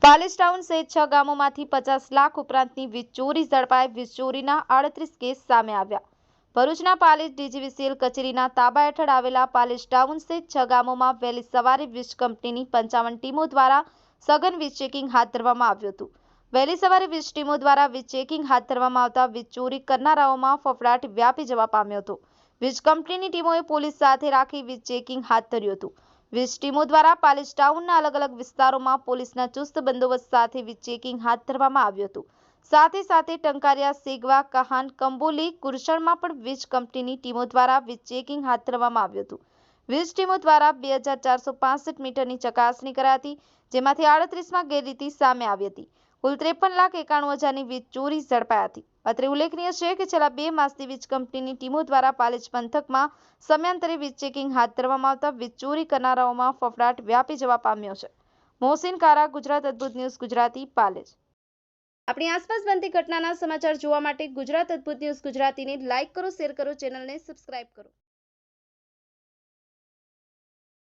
Palej town સહિત 6 ગામોમાંથી 50 લાખ ઉપરાંતની વીજ ચોરી ઝડપાઈ। વીજ ચોરીના 38 કેસ સામે આવ્યા। ભરૂચના પાલેજ ડીજીવીસીએલ કચેરીના તાબા હેઠળ આવેલા પાલેજ ટાઉન સહિત 6 ગામોમાં વહેલી સવારે વીજ કંપનીની 55 ટીમો દ્વારા સઘન વીજ ચેકિંગ હાથ ધરવામાં આવ્યું હતું। વહેલી સવારે વીજ ટીમો દ્વારા વીજ ચેકિંગ હાથ ધરવામાં આવતા વીજ ચોરી કરનારાઓમાં ફફડાટ વ્યાપી જવા પામ્યો હતો। વીજ કંપનીની ટીમોએ પોલીસ સાથે રાખી વીજ ચેકિંગ હાથ ધર્યું હતું। વીજ ટીમો દ્વારા પાલેજ ટાઉનના અલગ અલગ વિસ્તારોમાં પોલીસના ચુસ્ત બંદોબસ્ત સાથે વીજ ચેકિંગ હાથ ધરવામાં આવ્યું હતું। સાથે સાથે ટંકારિયા, સેગવા, કહાન, કંબોલી, કુરસણમાં પણ વીજ કંપનીની ટીમો દ્વારા વીજ ચેકિંગ હાથ ધરવામાં આવ્યું હતું। વીજ ટીમો દ્વારા 2465 મીટરની ચકાસણી કરાઈ હતી, જેમાંથી 38માં ગેરરીતિ સામે આવી હતી। કુલ 53,91,000ની વીજ ચોરી ઝડપાઈ હતી। અત્રે ઉલ્લેખનીય છે કે છેલ્લા 2 માસથી વીજ કંપનીની ટીમો દ્વારા પાલેજ પંથકમાં સમયાંતરે વીજ ચેકિંગ હાથ ધરવામાં આવતા વીજ ચોરી કરનારાઓમાં ફફડાટ વ્યાપી જવા પામ્યો છે। મોહસિન કારા, ગુજરાત અદ્ભુત ન્યૂઝ ગુજરાતી, પાલેજ। આપણી આસપાસ બનતી ઘટનાના સમાચાર જોવા માટે ગુજરાત અદ્ભુત ન્યૂઝ ગુજરાતીને લાઇક કરો, શેર કરો, ચેનલને સબસ્ક્રાઇબ કરો।